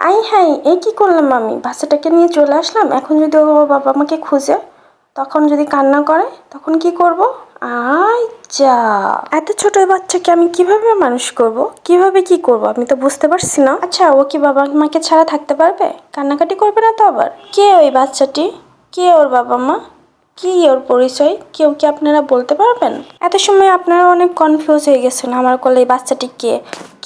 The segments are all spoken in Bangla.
আই হাই, কি করলাম আমি? বাচ্চাটাকে নিয়ে চলে আসলাম। এখন যদি ও বাবা আমাকে খুঁজে, তখন যদি কান্না করে, তখন কি করব? যা, এত ছোট বাচ্চাকে আমি কিভাবে মানুষ করব? কিভাবে কি করব আমি তো বুঝতে পারছি না। আচ্ছা, ও কি বাবা মাকে ছাড়া থাকতে পারবে? কান্নাকাটি করবে না তো আবার? কে ওই বাচ্চাটি? কে ওর বাবা মা? কি ওর পরিচয়? কেউ কি আপনারা বলতে পারবেন? এত সময় আপনারা অনেক কনফিউজ হয়ে গেছেন আমার কোলে এই বাচ্চাটি কে?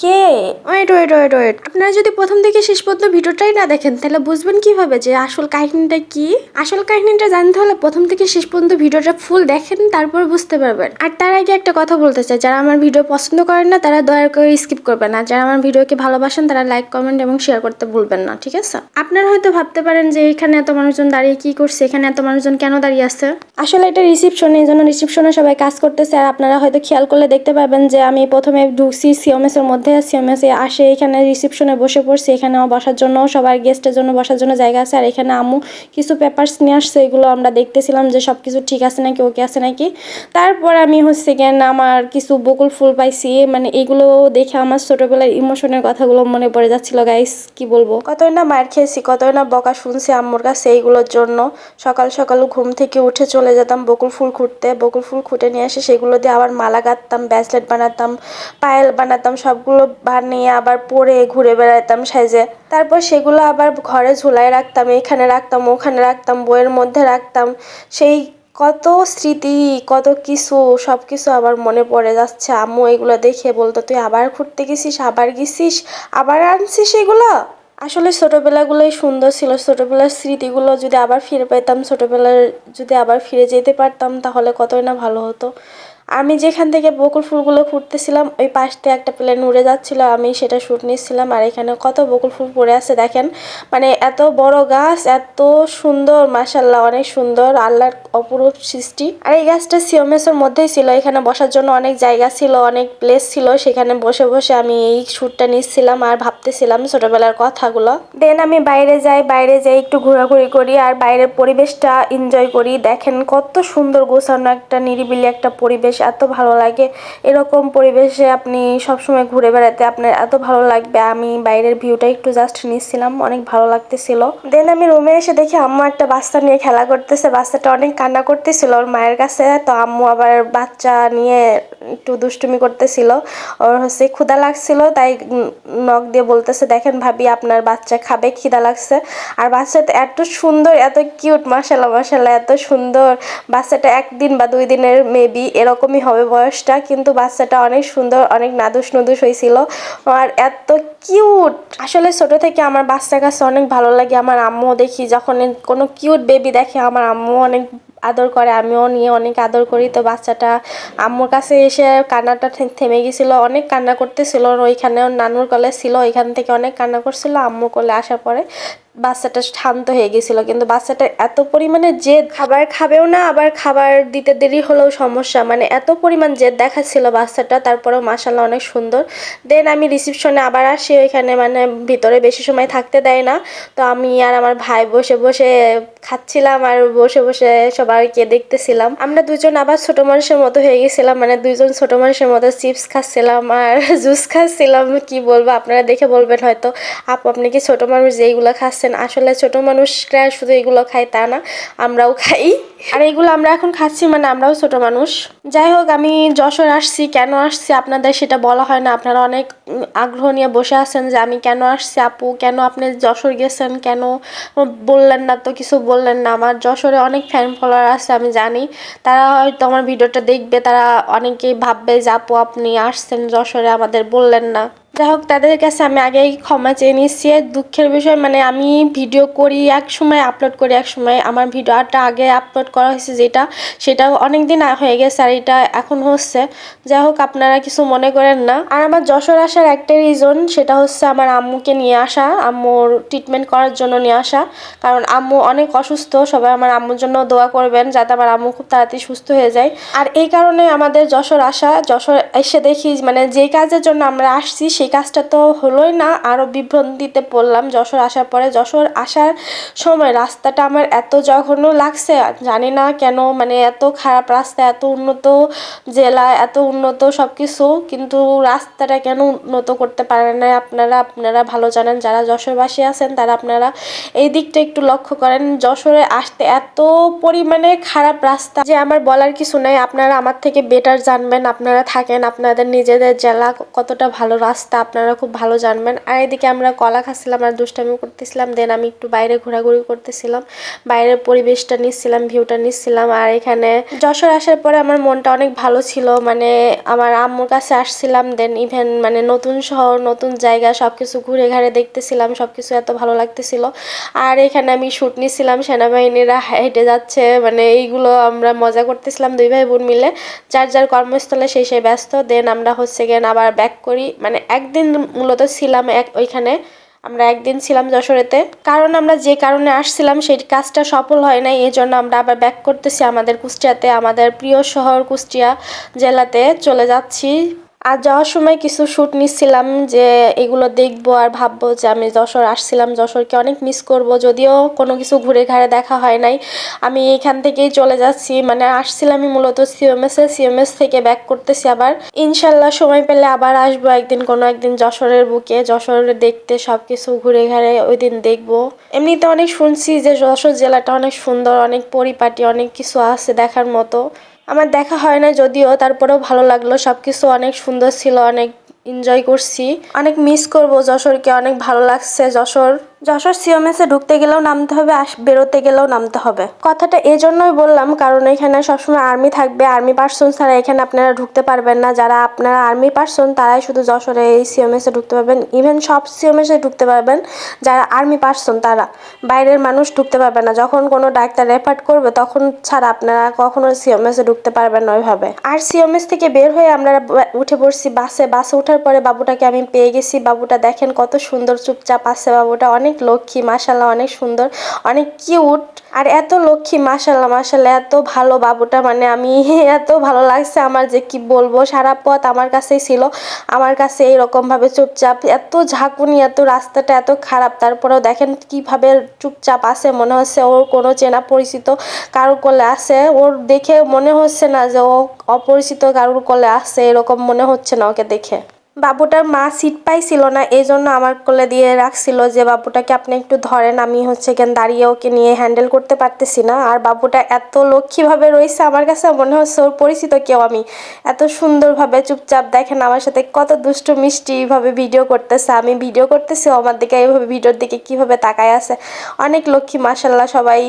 কে? ওয়েট ওয়েট ওয়েট ওয়েট, আপনারা যদি প্রথম থেকে শেষ পর্যন্ত ভিডিওটাই না দেখেন তাহলে বুঝবেন কিভাবে যে আসল কাহিনীটা কি? আসল কাহিনীটা জানতে হলে প্রথম থেকে শেষ পর্যন্ত ভিডিওটা ফুল দেখেন, তারপর বুঝতে পারবেন। আর তার আগে একটা কথা বলতে চাই, যারা আমার ভিডিও পছন্দ করেন না তারা দয়া করে স্কিপ করবেন, আর যারা আমার ভিডিওকে ভালোবাসেন তারা লাইক, কমেন্ট এবং শেয়ার করতে ভুলবেন না, ঠিক আছে? আপনারা হয়তো ভাবতে পারেন যে এখানে এত মানুষজন দাঁড়িয়ে কি করছে, এখানে এত মানুষজন কেন দাঁড়িয়ে আছে? আসলে এটা রিসিপশন, এই জন্য রিসিপশনে সবাই কাজ করতেছে। আর আপনারা হয়তো খেয়াল করলে দেখতে পাবেন যে আমি প্রথমে ঢুকছি সিওমএস এর মধ্যে, সিওমএস আসে এখানে রিসিপশনে বসে পড়ছি। এখানেও বসার জন্য সবার গেস্টের জন্য বসার জন্য জায়গা আছে। আর এখানে আম্মু কিছু পেপারস নিয়ে আসছে, এগুলো আমরা দেখতেছিলাম যে সব কিছু ঠিক আছে নাকি, ওকে আছে নাকি। তারপর আমি হচ্ছে কেন আমার কিছু বকুল ফুল পাইছি, মানে এগুলো দেখে আমার ছোটবেলার ইমোশনের কথাগুলো মনে পড়ে যাচ্ছিল গাইস। কি বলবো, কতই না মার খেয়েছি, কতই না বকা শুনছি আম্মুর কাছে এইগুলোর জন্য। সকাল সকাল ঘুম থেকে উঠে চলে যেতাম বকুল ফুল খুঁটতে, বকুল ফুল খুঁটে নিয়ে এসে সেগুলো দিয়ে আবার মালা গাঁথতাম, ব্রেসলেট বানাতাম, পায়েল বানাতাম, সবগুলো বানিয়ে আবার পরে ঘুরে বেড়াতাম সাইজে। তারপর সেগুলো আবার ঘরে ঝুলায় রাখতাম, এখানে রাখতাম, ওখানে রাখতাম, বইয়ের মধ্যে রাখতাম। সেই কত স্মৃতি, কত কিছু, সব কিছু আবার মনে পড়ে যাচ্ছে। আম্মু এগুলো দেখে বলতো, তুই আবার ঘুরতে গেছিস, আবার গেছিস, আবার আনছিস এগুলো। আসলে ছোটবেলাগুলোই সুন্দর ছিল। ছোটবেলার স্মৃতিগুলো যদি আবার ফিরে পেতাম, ছোটবেলার যদি আবার ফিরে যেতে পারতাম তাহলে কতই না ভালো হতো। আমি যেখান থেকে বকুল ফুলগুলো ফুটতেছিলাম ওই পাশ দিয়ে একটা প্লেন উড়ে যাচ্ছিল, আমি সেটা শুট নিচ্ছিলাম। আর এখানে কত বকুল ফুল পড়ে আছে দেখেন, মানে এত বড় গাছ, এত সুন্দর, মাশাল্লাহ অনেক সুন্দর, আল্লাহর অপরূপ সৃষ্টি। আর এই গাছটা সিওমেসের মধ্যেই ছিল, এখানে বসার জন্য অনেক জায়গা ছিল, অনেক প্লেস ছিল, সেখানে বসে বসে আমি এই শ্যুটটা নিচ্ছিলাম আর ভাবতেছিলাম ছোটবেলার কথাগুলো। দেন আমি বাইরে যাই, বাইরে যাই একটু ঘোরাঘুরি করি আর বাইরের পরিবেশটা এনজয় করি। দেখেন কত সুন্দর গোছানো একটা নিরিবিলি একটা পরিবেশ, এত ভালো লাগে। এরকম পরিবেশে আপনি সবসময় ঘুরে বেড়াতে আপনার এত ভালো লাগবে। আমি বাইরের ভিউটা একটু জাস্ট নিচ্ছিলাম, অনেক ভালো লাগতেছিল। দেন আমি রুমে এসে দেখি আম্মু একটা বাচ্চা নিয়ে খেলা করতেছে, বাচ্চাটা অনেক কান্না করতেছিল ওর মায়ের কাছে। তো আম্মু আবার বাচ্চা নিয়ে একটু দুষ্টুমি করতেছিল, ওর হচ্ছে ক্ষুধা লাগছিল, তাই নখ দিয়ে বলতেছে, দেখেন ভাবি আপনার বাচ্চা খাবে, খিদা লাগছে। আর বাচ্চাটা এত সুন্দর, এত কিউট, মাশাল্লাহ মাশাল্লাহ, এত সুন্দর। বাচ্চাটা 1 দিন বা 2 দিনের মেবি এরকমই হবে বয়সটা, কিন্তু বাচ্চাটা অনেক সুন্দর, অনেক নাদুস নুদুস হয়েছিল আর এত কিউট। আসলে ছোট থেকে আমার বাচ্চার কাছে অনেক ভালো লাগে। আমার আম্মুও দেখি যখন কোনো কিউট বেবি দেখে আমার আম্মু অনেক আদর করে, আমিও নিয়ে অনেক আদর করি। তো বাচ্চাটা আম্মুর কাছে এসে কান্নাটা থেমে গেছিলো, অনেক কান্না করতেছিল। ওইখানেও নানুর কোলে ছিল, ওইখান থেকে অনেক কান্না করছিল। আম্মুর কোলে আসার পরে বাচ্চাটা শান্ত হয়ে গেছিল, কিন্তু বাচ্চাটা এত পরিমাণে জেদ, খাবার খাবেও না, আবার খাবার দিতে দেরি হলেও সমস্যা, মানে এত পরিমাণ জেদ দেখাচ্ছিল বাচ্চাটা। তারপরেও মাশাল্লাহ অনেক সুন্দর। দেন আমি রিসিপশনে আবার আসি, ওইখানে মানে ভিতরে বেশি সময় থাকতে দেয় না। তো আমি আর আমার ভাই বসে বসে খাচ্ছিলাম আর বসে বসে সবাইকে দেখতেছিলাম। আমরা দুজন আবার ছোট মানুষের মতো হয়ে গেছিলাম, মানে দুইজন ছোট মানুষের মতো চিপস খাচ্ছিলাম আর জুস খাচ্ছিলাম। কি বলবো, আপনারা দেখে বলবেন হয়তো, আপু আপনি কি ছোট মানুষ যে এইগুলো খাচ্ছেন? আসলে ছোট মানুষরা শুধু এগুলো খায় তা না, আমরাও খাই। আর এইগুলো আমরা এখন খাচ্ছি, মানে আমরাও ছোট মানুষ। যাই হোক, আমি যশোর আসছি, কেন আসছি আপনাদের সেটা বলা হয় না। আপনারা অনেক আগ্রহ নিয়ে বসে আছেন যে আমি কেন আসছি আপু, কেন আপনি যশোর গেছেন, কেন বললেন না, তো কিছু বললেন না। আমার যশোরে অনেক ফ্যান ফলোয়ার আছে, আমি জানি তারা হয়তো আমার ভিডিওটা দেখবে, তারা অনেকেই ভাববে যে আপু আপনি আসছেন যশোরে আমাদের বললেন না। যাই হোক, তাদের কাছে আমি আগেই ক্ষমা চেয়ে নিচ্ছি। দুঃখের বিষয়, মানে আমি ভিডিও করি এক সময়, আপলোড করি এক সময়। আমার ভিডিওটা আগে আপলোড করা হয়েছে যেটা, সেটা অনেক দিন হয়ে গেছে আর এটা এখন হচ্ছে। যাই হোক, আপনারা কিছু মনে করেন না। আর আমার যশোর আসার একটা রিজন, সেটা হচ্ছে আমার আম্মুকে নিয়ে আসা, আম্মুর ট্রিটমেন্ট করার জন্য নিয়ে আসা। কারণ আম্মু অনেক অসুস্থ, সবাই আমার আম্মুর জন্য দোয়া করবেন যাতে আমার আম্মু খুব তাড়াতাড়ি সুস্থ হয়ে যায়। আর এই কারণে আমাদের যশোর আসা। যশোর এসে দেখি মানে যে কাজের জন্য আমরা আসছি সেই কাজটা তো হলোই না, আরও বিভ্রান্তিতে পড়লাম যশোর আসার পরে। যশোর আসার সময় রাস্তাটা আমার এত জঘন্য লাগছে, জানি না কেন, মানে এত খারাপ রাস্তা, এত উন্নত জেলা, এত উন্নত সব কিছু, কিন্তু রাস্তাটা কেন উন্নত করতে পারে না আপনারা ভালো জানেন। যারা যশোরবাসী আছেন তারা আপনারা এই দিকটা একটু লক্ষ্য করেন। যশোরে আসতে এত পরিমাণে খারাপ রাস্তা যে আমার বলার কিছু নাই। আপনারা আমার থেকে বেটার জানবেন, আপনারা থাকেন, আপনাদের নিজেদের জেলা কতটা ভালো রাস্তা আপনারা খুব ভালো জানবেন। আর এদিকে আমরা কলা খাচ্ছিলাম আর দুষ্টামি করতেছিলাম, দেন আমি একটু বাইরে ঘোরাঘুরি করতেছিলাম, বাইরের পরিবেশটা নিচ্ছিলাম, ভিউটা নিচ্ছিলাম। আর এখানে যশোর আসার পরে আমার মনটা অনেক ভালো ছিল, মানে আমার আম্মুর কাছে আসছিলাম, দেন ইভেন মানে নতুন শহর, নতুন জায়গা, সব কিছু ঘুরে ঘাড়ে দেখতেছিলাম, সব কিছু এত ভালো লাগতেছিল। আর এখানে আমি শ্যুট নিচ্ছিলাম, সেনাবাহিনীরা হেঁটে যাচ্ছে, মানে এইগুলো আমরা মজা করতেছিলাম দুই ভাই বোন মিলে, যার যার কর্মস্থলে সেই ব্যস্ত। দেন আমরা হচ্ছে গিয়ে আবার ব্যাক করি, মানে একদিন মূলত ছিলাম ওইখানে, আমরা একদিন ছিলাম যশোরেতে, কারণ আমরা যে কারণে আসছিলাম সেই কাজটা সফল হয় নাই, এই জন্য আমরা আবার ব্যাক করতেছি আমাদের কুষ্টিয়াতে, আমাদের প্রিয় শহর কুষ্টিয়া জেলাতে চলে যাচ্ছি। আর যাওয়ার সময় কিছু শ্যুট নিচ্ছিলাম যে এগুলো দেখবো আর ভাববো যে আমি যশোর আসছিলাম, যশোরকে অনেক মিস করব, যদিও কোনো কিছু ঘুরে ঘাড়ে দেখা হয় নাই। আমি এখান থেকেই চলে যাচ্ছি, মানে আসছিলামই মূলত সিএমএস থেকে ব্যাক করতেছি আবার। ইনশাল্লাহ সময় পেলে আবার আসবো একদিন, কোনো একদিন যশোরের বুকে, যশোরে দেখতে, সব কিছু ঘুরে ঘাড়ে ওই দিন দেখবো। এমনিতে অনেক শুনছি যে যশোর জেলাটা অনেক সুন্দর, অনেক পরিপাটি, অনেক কিছু আছে দেখার মতো। আমার দেখা হয় না যদিও, তারপরেও ভালো লাগলো, সব কিছু অনেক সুন্দর ছিল, অনেক এনজয় করছি, অনেক মিস করব যশোরকে, অনেক ভালো লাগছে। যশোর সিওমএসে ঢুকতে গেলেও নামতে হবে, বেরোতে গেলেও নামতে হবে। কথাটা এজন্যই বললাম কারণ এখানে সবসময় আর্মি থাকবে, আর্মি পার্সন ছাড়া এখানে আপনারা ঢুকতে পারবেন না। যারা আপনারা আর্মি পার্সন তারাই শুধু যশোরে এই সিওমএসে ঢুকতে পারবেন, ইভেন সব সিওমএসে ঢুকতে পারবেন। যারা আর্মি পার্সন তারা, বাইরের মানুষ ঢুকতে পারবে না। যখন কোনো ডাক্তার রেফার করবে তখন ছাড়া আপনারা কখনো সিওমএসে ঢুকতে পারবেন না ওইভাবে। আর সিওমএস থেকে বের হয়ে আমরা উঠে পড়ছি বাসে ওঠার পরে বাবুটাকে আমি পেয়ে গেছি। বাবুটা দেখেন কত সুন্দর চুপচাপ আছে, বাবুটা অনেক লক্ষ্মী, মাশাল্লাহ অনেক সুন্দর, অনেক কিউট, আর এত লক্ষ্মী, মাশাল্লাহ এত ভালো বাবুটা, মানে আমি এত ভালো লাগছে আমার যে কি বলবো। সারা পথ আমার কাছেই ছিল, আমার কাছে এইরকম ভাবে চুপচাপ, এত ঝাঁকুনি, এত রাস্তাটা এত খারাপ, তারপরেও দেখেন কিভাবে চুপচাপ আছে, মনে হচ্ছে ওর কোনো চেনা পরিচিত কারোর কোলে আছে, ওর দেখে মনে হচ্ছে না যে ও অপরিচিত কারোর কোলে আছে, এরকম মনে হচ্ছে না ওকে দেখে। বাবুটার মা সিট পাইছিল না, এই জন্য আমার কোলে দিয়ে রাখছিল যে বাবুটাকে আপনি একটু ধরেন, আমি হচ্ছে কেন দাঁড়িয়ে ওকে নিয়ে হ্যান্ডেল করতে পারতেছি না। আর বাবুটা এত লক্ষ্মীভাবে রয়েছে, আমার কাছে মনে হচ্ছে ওর পরিচিত কেউ। আমি এত সুন্দরভাবে চুপচাপ, দেখেন আমার সাথে কত দুষ্টু মিষ্টিভাবে ভিডিও করতেছে, আমি ভিডিও করতেছি, আমার দিকে এইভাবে ভিডিওর দিকে কিভাবে তাকায় আছে, অনেক লক্ষ্মী মাশাল্লাহ। সবাই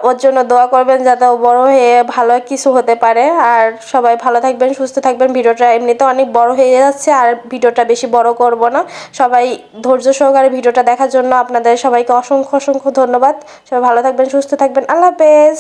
ওর জন্য দোয়া করবেন যাতে ও বড় হয়ে ভালো কিছু হতে পারে। আর সবাই ভালো থাকবেন, সুস্থ থাকবেন। ভিডিওটা এমনিতে অনেক বড় হয়ে যাচ্ছে, আর ভিডিওটা বেশি বড় করব না। সবাই ধৈর্য সহকারে ভিডিওটা দেখার জন্য আপনাদের সবাইকে অসংখ্য ধন্যবাদ। সবাই ভালো থাকবেন, সুস্থ থাকবেন, আল্লাহ হাফেজ।